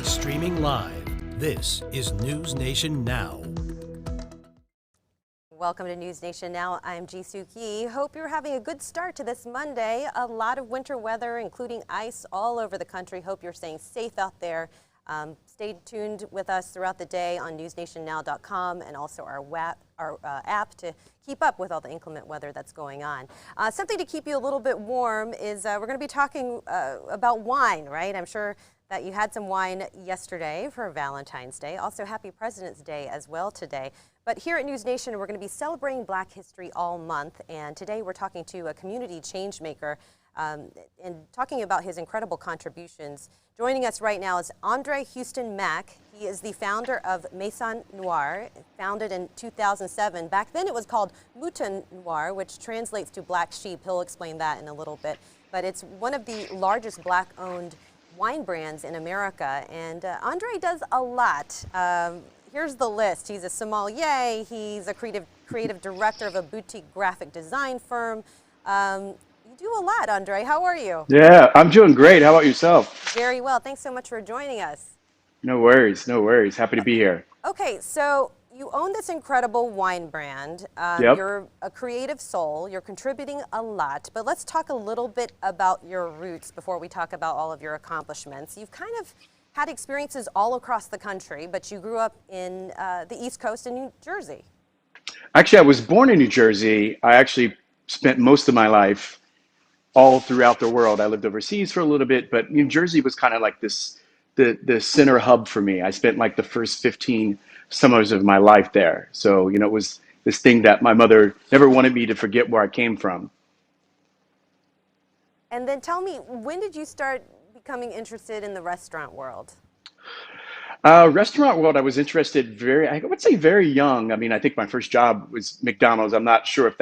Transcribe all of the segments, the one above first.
Streaming live, this is News Nation Now. Welcome to News Nation Now. I'm Jisoo Kee. Hope you're having a good start to this Monday. A lot of winter weather, including ice all over the country. Hope you're staying safe out there. Stay tuned with us throughout the day on newsnationnow.com and also our app to keep up with all the inclement weather that's going on. Something to keep you a little bit warm is we're going to be talking about wine, right? I'm sure that you had some wine yesterday for Valentine's Day. Also, happy President's Day as well today. But here at News Nation, we're going to be celebrating Black History all month. And today we're talking to a community changemaker and talking about his incredible contributions. Joining us right now is Andre Houston Mack. He is the founder of Maison Noire, founded in 2007. Back then it was called Mouton Noir, which translates to black sheep. He'll explain that in a little bit. But it's one of the largest black-owned wine brands in America. And Andre does a lot. Here's the list. He's a sommelier. He's a creative director of a boutique graphic design firm. You do a lot, Andre. How are you? Yeah, I'm doing great. How about yourself? Very well. Thanks so much for joining us. No worries, no worries. Happy to be here. Okay, so you own this incredible wine brand. Yep. You're a creative soul. You're contributing a lot. But let's talk a little bit about your roots before we talk about all of your accomplishments. You've kind of had experiences all across the country, but you grew up in the East Coast in New Jersey. Actually, I was born in New Jersey. I actually spent most of my life all throughout the world. I lived overseas for a little bit, but New Jersey was kind of like the center hub for me. I spent like the first 15 summers of my life there. So, it was this thing that my mother never wanted me to forget where I came from. And then tell me, when did you start becoming interested in the restaurant world? Restaurant world, I was interested I would say very young. I mean, I think my first job was McDonald's. I'm not sure if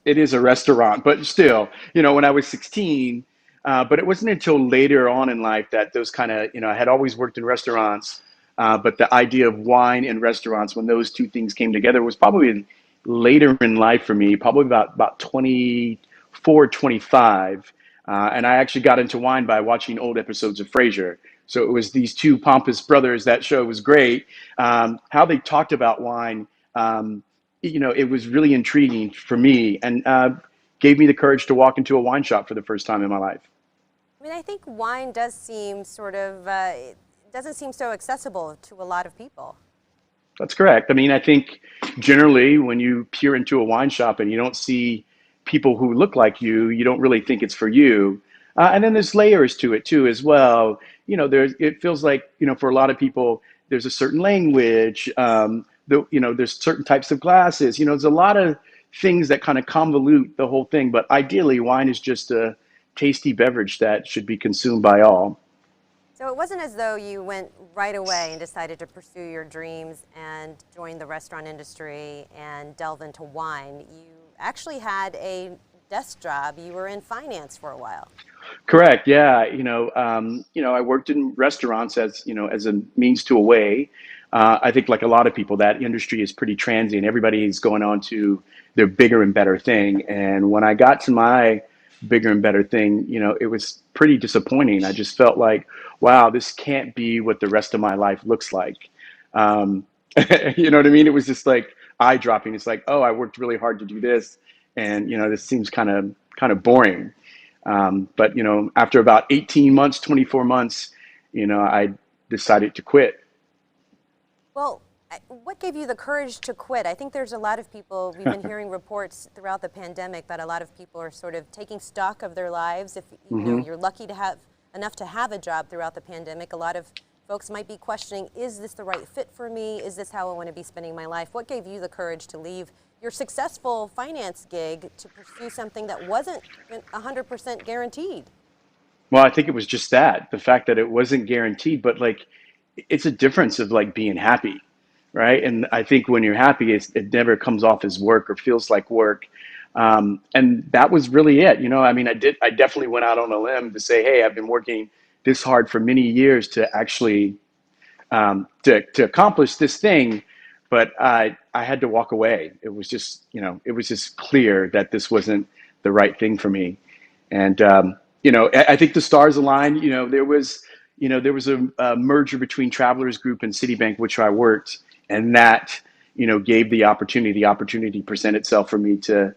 it is a restaurant, but still, when I was 16, but it wasn't until later on in life that those kind of, I had always worked in restaurants, but the idea of wine and restaurants, when those two things came together, was probably later in life for me, probably about 24, 25. And I actually got into wine by watching old episodes of Frasier. So it was these two pompous brothers. That show was great. How they talked about wine, it was really intriguing for me and gave me the courage to walk into a wine shop for the first time in my life. I mean, I think wine does seem it doesn't seem so accessible to a lot of people. That's correct. I mean, I think generally when you peer into a wine shop and you don't see people who look like you don't really think it's for you. And then there's layers to it too as well. It feels like, for a lot of people, there's a certain language, there's certain types of glasses, there's a lot of things that kind of convolute the whole thing. But ideally, wine is just a tasty beverage that should be consumed by all. So it wasn't as though you went right away and decided to pursue your dreams and join the restaurant industry and delve into wine. You actually had a desk job. You were in finance for a while. Correct. Yeah. I worked in restaurants as a means to a way. I think like a lot of people, that industry is pretty transient. Everybody's going on to their bigger and better thing. And when I got to my bigger and better thing, it was pretty disappointing. I just felt like, wow, this can't be what the rest of my life looks like. You know what I mean? It was just like eye dropping. It's like, oh, I worked really hard to do this. And, this seems kind of boring. But, after about 18 months, 24 months, I decided to quit. Well, what gave you the courage to quit? I think there's a lot of people, we've been hearing reports throughout the pandemic that a lot of people are sort of taking stock of their lives. If you're lucky to have enough to have a job throughout the pandemic, a lot of folks might be questioning, is this the right fit for me? Is this how I want to be spending my life? What gave you the courage to leave your successful finance gig to pursue something that wasn't 100% guaranteed? Well, I think it was just that, the fact that it wasn't guaranteed, but like, it's a difference of like being happy, right? And I think when you're happy, it never comes off as work or feels like work. And that was really it. I definitely went out on a limb to say, hey, I've been working this hard for many years to actually to accomplish this thing, but I had to walk away. It was just clear that this wasn't the right thing for me. And I think the stars aligned. There was there was a merger between Travelers Group and Citibank, which I worked, and that, gave the opportunity presented itself for me to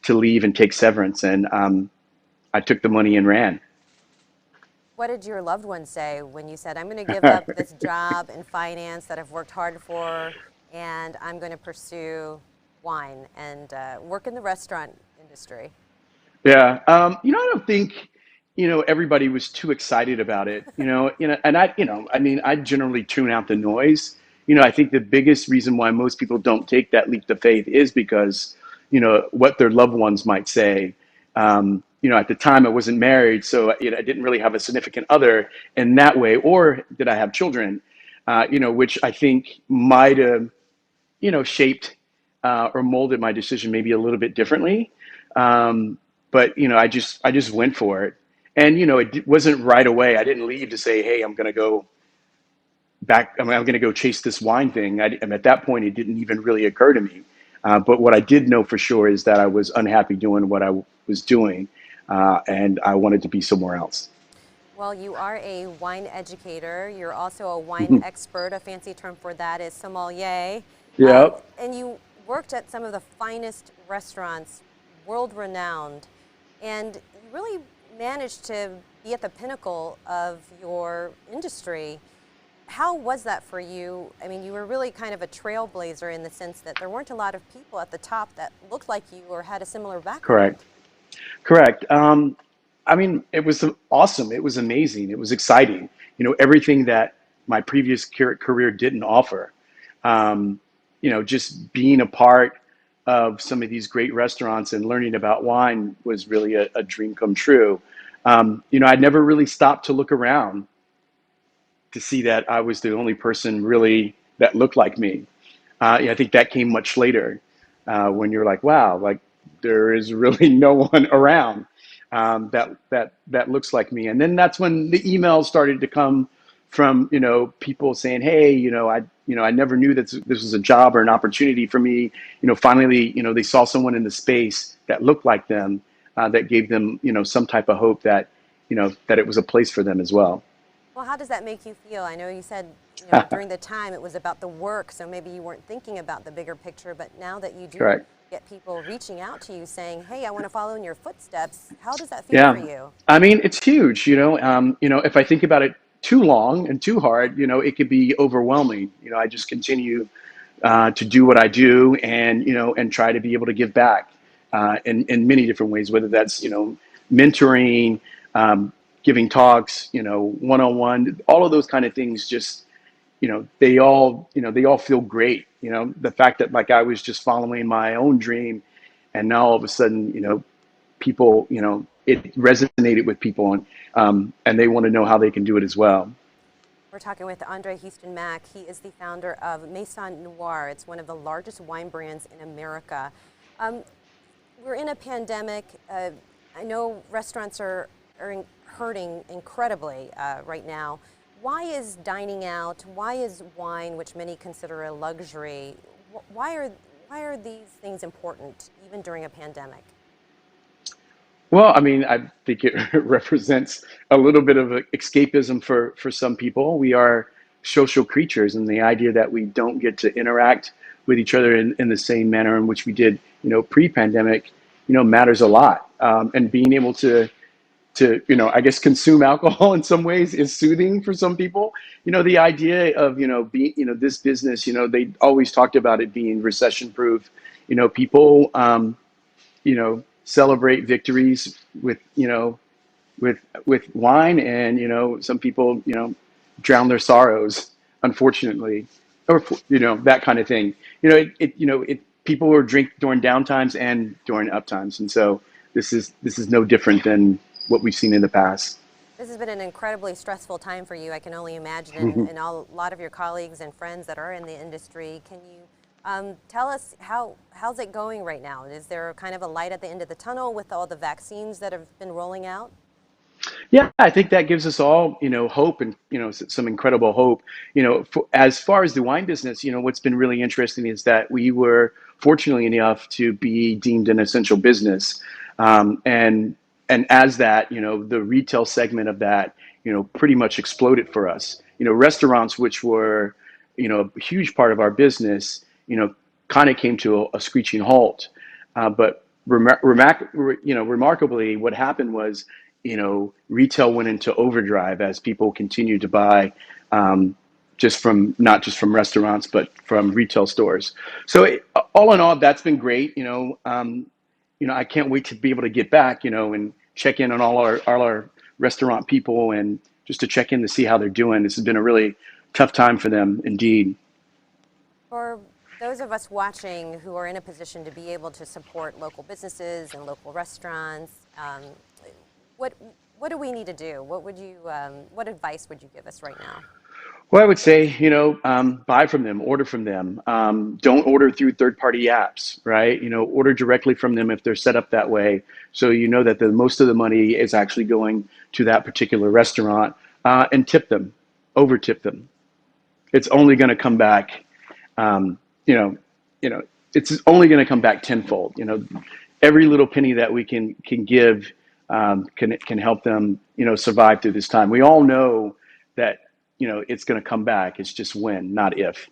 leave and take severance, and I took the money and ran. What did your loved ones say when you said, I'm going to give up this job in finance that I've worked hard for, and I'm going to pursue wine and work in the restaurant industry? Yeah, I don't think, everybody was too excited about it, and I mean, I generally tune out the noise. I think the biggest reason why most people don't take that leap of faith is because, what their loved ones might say. At the time I wasn't married, so, I didn't really have a significant other in that way, or did I have children, which I think might have, shaped or molded my decision maybe a little bit differently. Um, but I just went for it, and it wasn't right away. I didn't leave to say, "Hey, I'm going to go back. I'm going to go chase this wine thing." And at that point, it didn't even really occur to me. But what I did know for sure is that I was unhappy doing what I was doing, and I wanted to be somewhere else. Well, you are a wine educator. You're also a wine expert. A fancy term for that is sommelier. Yep. And you worked at some of the finest restaurants, world renowned, and you really managed to be at the pinnacle of your industry. How was that for you? I mean, you were really kind of a trailblazer in the sense that there weren't a lot of people at the top that looked like you or had a similar background. Correct. Correct. I mean, it was awesome. It was amazing. It was exciting. Everything that my previous career didn't offer. Just being a part of some of these great restaurants and learning about wine was really a dream come true. I never really stopped to look around to see that I was the only person really that looked like me. Yeah, I think that came much later, when you're like, wow, like there is really no one around that looks like me. And then that's when the emails started to come from people saying, hey, I never knew that this was a job or an opportunity for me. Finally, they saw someone in the space that looked like them, that gave them some type of hope that that it was a place for them as well. Well, how does that make you feel? I know you said, during the time it was about the work, so maybe you weren't thinking about the bigger picture, but now that you do Correct. get people reaching out to you saying, hey, I want to follow in your footsteps, how does that feel for Yeah, you? I mean, it's huge. If I think about it too long and too hard, it could be overwhelming. I just continue to do what I do, and try to be able to give back in many different ways, whether that's mentoring, giving talks, one on one, all of those kind of things. Just they all feel great. The fact that like I was just following my own dream, and now all of a sudden people, it resonated with people, and they want to know how they can do it as well. We're talking with Andre Houston Mack. He is the founder of Maison Noir. It's one of the largest wine brands in America. Um, we're in a pandemic. I know restaurants are hurting incredibly right now. Why is dining out? Why is wine, which many consider a luxury, why are these things important even during a pandemic? Well, I mean, I think it represents a little bit of escapism for some people. We are social creatures, and the idea that we don't get to interact with each other in the same manner in which we did, pre-pandemic, matters a lot. And being able I guess consume alcohol in some ways is soothing for some people. The idea of, being, this business, they always talked about it being recession proof. People, celebrate victories with wine, and some people drown their sorrows, unfortunately, or that kind of thing. It people will drink during down times and during up times, and so this is no different than what we've seen in the past. This has been an incredibly stressful time for you, I can only imagine, and a lot of your colleagues and friends that are in the industry. Can you tell us how's it going right now? Is there kind of a light at the end of the tunnel with all the vaccines that have been rolling out? Yeah, I think that gives us all, hope, and, some incredible hope. As far as the wine business, what's been really interesting is that we were fortunately enough to be deemed an essential business. And as that, the retail segment of that, pretty much exploded for us. Restaurants, which were, a huge part of our business, kind of came to a screeching halt. But remarkably, what happened was, retail went into overdrive as people continued to buy, just from not just from restaurants, but from retail stores. So all in all, that's been great. I can't wait to be able to get back, and check in on all our restaurant people, and just to check in to see how they're doing. This has been a really tough time for them, indeed. For those of us watching who are in a position to be able to support local businesses and local restaurants, what what do we need to do? What advice would you give us right now? Well, I would say, buy from them, order from them. Don't order through third-party apps, right? Order directly from them if they're set up that way, so you know that the most of the money is actually going to that particular restaurant. And tip them, over tip them. It's only going to come back, um, you know, it's only going to come back tenfold. Every little penny that we can give, can help them, survive through this time. We all know that, it's going to come back. It's just when, not if.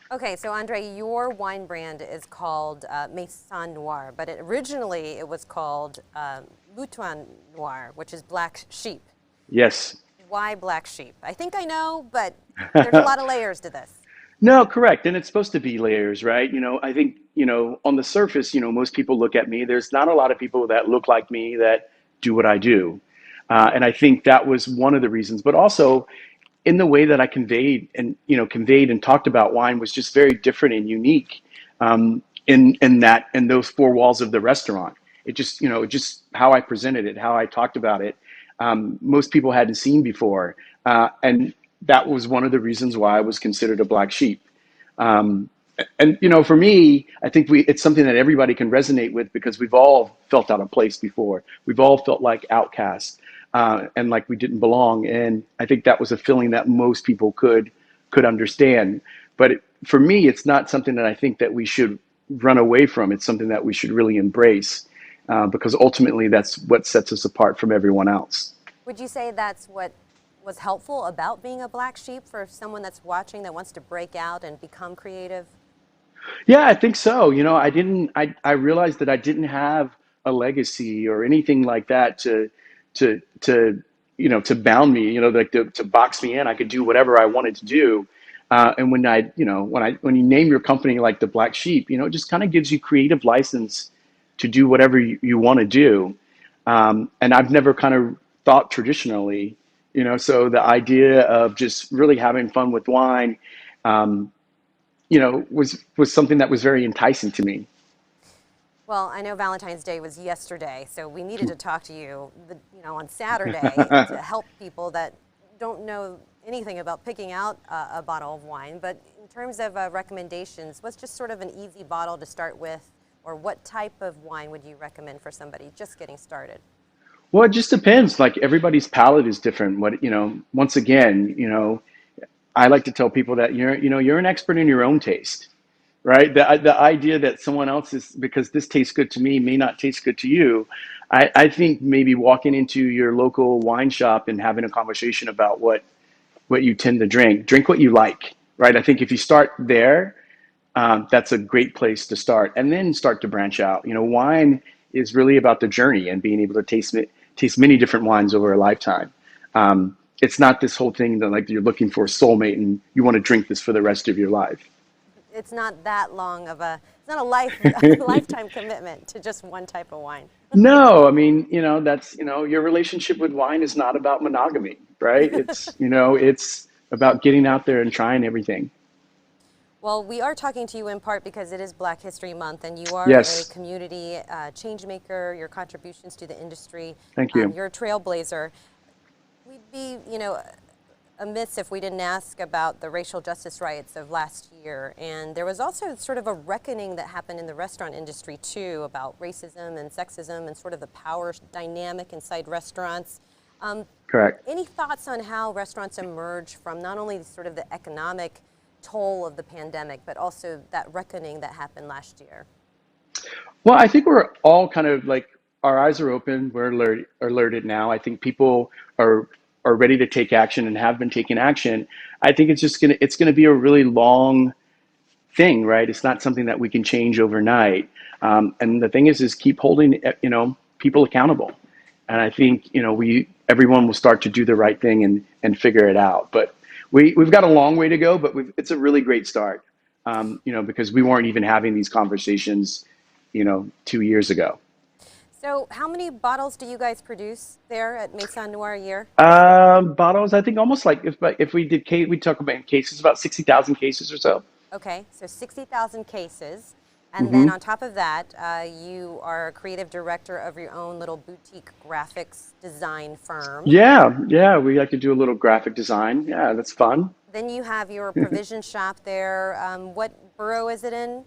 Okay, so Andre, your wine brand is called Maison Noir, but originally it was called Mouton Noir, which is black sheep. Yes. Why black sheep? I think I know, but there's a lot of layers to this. No, correct. And it's supposed to be layers, right? I think, on the surface, most people look at me. There's not a lot of people that look like me that do what I do. And I think that was one of the reasons, but also in the way that I conveyed and talked about wine was just very different and unique, in those four walls of the restaurant. Just how I presented it, how I talked about it. Most people hadn't seen before. And that was one of the reasons why I was considered a black sheep. Um, and for me, I think it's something that everybody can resonate with, because we've all felt out of place before. We've all felt like outcasts, and like we didn't belong. And I think that was a feeling that most people could understand. But for me, it's not something that I think that we should run away from. It's something that we should really embrace, because ultimately that's what sets us apart from everyone else. Would you say that's what was helpful about being a black sheep for someone that's watching that wants to break out and become creative? Yeah, I think so. I realized that I didn't have a legacy or anything like that to bound me, like to box me in. I could do whatever I wanted to do. And when you name your company like the Black Sheep, it just kind of gives you creative license to do whatever you want to do. And I've never kind of thought traditionally, so the idea of just really having fun with wine, um, was something that was very enticing to me. Well, I know Valentine's Day was yesterday, so we needed to talk to you, on Saturday to help people that don't know anything about picking out a bottle of wine. But in terms of recommendations, what's just sort of an easy bottle to start with, or what type of wine would you recommend for somebody just getting started? Well, it just depends. Like everybody's palate is different. Once again, I like to tell people that you're an expert in your own taste, right? The idea that someone else is, because this tastes good to me, may not taste good to you. I think maybe walking into your local wine shop and having a conversation about what you tend to drink what you like, right? I think if you start there, that's a great place to start, and then start to branch out. Wine is really about the journey and being able to taste many different wines over a lifetime. It's not this whole thing that like you're looking for a soulmate and you want to drink this for the rest of your life. It's not that long of it's not a a lifetime commitment to just one type of wine. No, I mean, your relationship with wine is not about monogamy, right? It's about getting out there and trying everything. Well, we are talking to you in part because it is Black History Month, and you are a Yes, community change maker. Your contributions to the industry, thank you. you're a trailblazer. We'd be, amiss if we didn't ask about the racial justice riots of last year. And there was also sort of a reckoning that happened in the restaurant industry too, about racism and sexism and sort of the power dynamic inside restaurants. Correct. Any thoughts on how restaurants emerge from not only sort of the economic toll of the pandemic, but also that reckoning that happened last year? Well, I think we're all kind of like our eyes are open. We're alerted now. I think people are are ready to take action and have been taking action, I think it's gonna be a really long thing, right? It's not something that we can change overnight. And the thing is keep holding, people accountable. And I think, everyone will start to do the right thing and figure it out. But we've got a long way to go, but it's a really great start, because we weren't even having these conversations, 2 years ago. So how many bottles do you guys produce there at Maison Noir a year? Bottles, I think almost like if we did we talk about cases, about 60,000 cases or so. Okay, so 60,000 cases. And then Hmm. on top of that, you are a creative director of your own little boutique graphics design firm. Yeah, yeah, we like to do a little graphic design. Yeah, that's fun. Then you have your provision shop there. What borough is it in?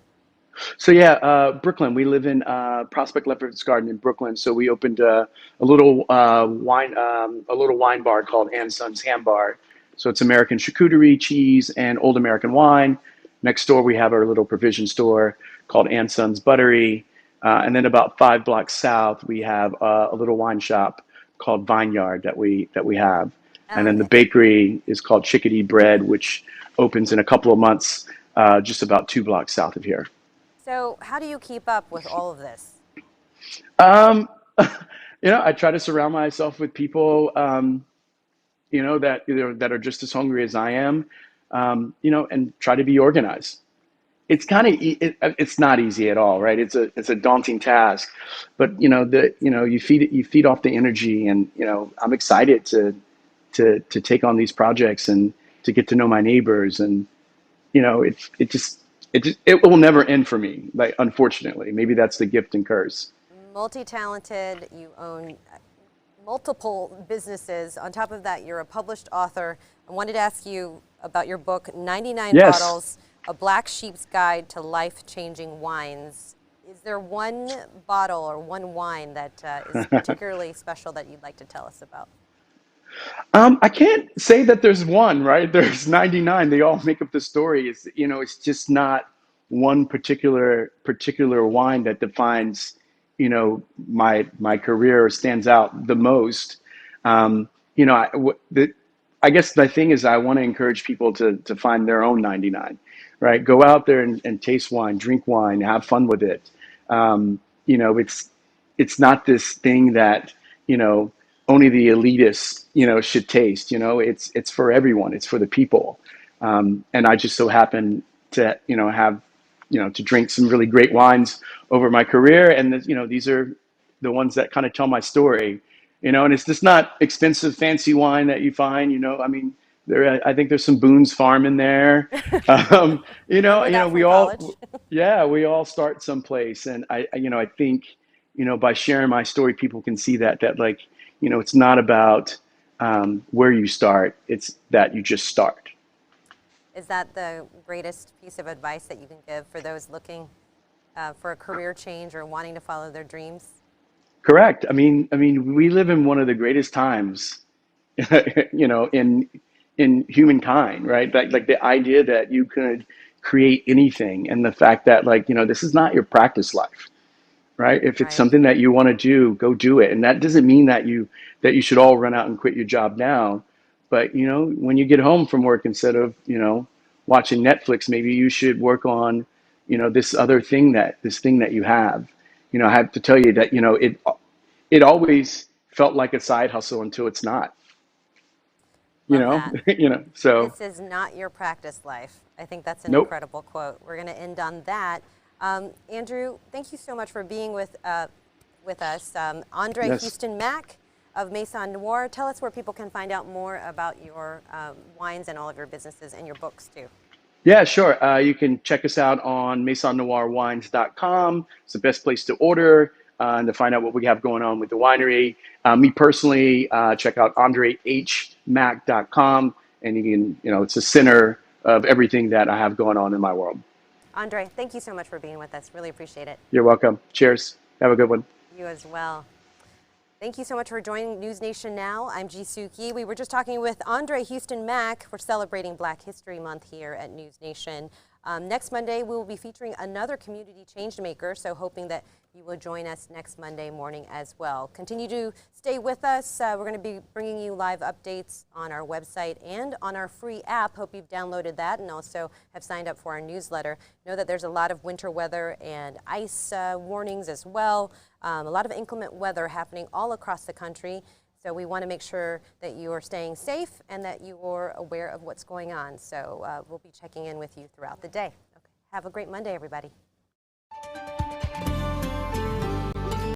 So yeah, Brooklyn. We live in Prospect Leopard's Garden in Brooklyn. So we opened a little a little wine bar called Ann Son's Ham Bar. So it's American charcuterie, cheese, and old American wine. Next door we have our little provision store called Ann Son's Buttery, and then about 5 blocks south we have a little wine shop called Vineyard that we have, and then the Okay. bakery is called Chickadee Bread, which opens in a couple of months, just about 2 blocks south of here. So how do you keep up with all of this? Um, I try to surround myself with people, that are just as hungry as I am, and try to be organized. It's kind of it's not easy at all, right? It's a daunting task, but you feed off the energy, and I'm excited to take on these projects and to get to know my neighbors, and it will never end for me. Like, unfortunately, maybe that's the gift and curse. Multi-talented, you own multiple businesses. On top of that, you're a published author. I wanted to ask you about your book, 99 Yes. Bottles, A Black Sheep's Guide to Life-Changing Wines. Is there one bottle or one wine that is particularly special that you'd like to tell us about? I can't say that there's one, right? There's 99. They all make up the story. It's just not one particular wine that defines, my career or stands out the most. I guess the thing is I want to encourage people to find their own 99, right? Go out there and taste wine, drink wine, have fun with it. It's not this thing that, you know, only the elitists, should taste. It's for everyone. It's for the people. And I just so happen to, have, to drink some really great wines over my career. And, these are the ones that kind of tell my story, and it's just not expensive, fancy wine that you find, I mean, I think there's some Boone's Farm in there. Remember that We from college? all, yeah, we all start someplace. And I think, by sharing my story, people can see that like, it's not about where you start, it's that you just start. Is that the greatest piece of advice that you can give for those looking for a career change or wanting to follow their dreams? Correct. I mean, we live in one of the greatest times, in humankind, right? Like the idea that you could create anything, and the fact that, like, this is not your practice life, right? If it's Right. something that you want to do, go do it. And that doesn't mean that you should all run out and quit your job now. But when you get home from work, instead of watching Netflix, maybe you should work on this thing that you have. I have to tell you that it always felt like a side hustle until it's not. You Love know, that. So This is not your practice life. I think that's an nope. incredible quote. We're going to end on that. Andrew, thank you so much for being with us. Andre Yes. Houston Mack of Maison Noir, tell us where people can find out more about your wines and all of your businesses and your books too. Yeah, sure. You can check us out on masonnoirwines.com. It's the best place to order and to find out what we have going on with the winery. Me personally, check out andrehmac.com, and you can, it's the center of everything that I have going on in my world. Andre, thank you so much for being with us. Really appreciate it. You're welcome. Cheers. Have a good one. You as well. Thank you so much for joining News Nation Now. I'm Ji Soo-ki. We were just talking with Andre Houston Mack. We're celebrating Black History Month here at News Nation. Next Monday, we will be featuring another community change maker, so hoping that you will join us next Monday morning as well. Continue to stay with us. We're going to be bringing you live updates on our website and on our free app. Hope you've downloaded that and also have signed up for our newsletter. Know that there's a lot of winter weather and ice warnings as well. A lot of inclement weather happening all across the country. So we want to make sure that you are staying safe and that you are aware of what's going on. So we'll be checking in with you throughout the day. Okay. Have a great Monday, everybody.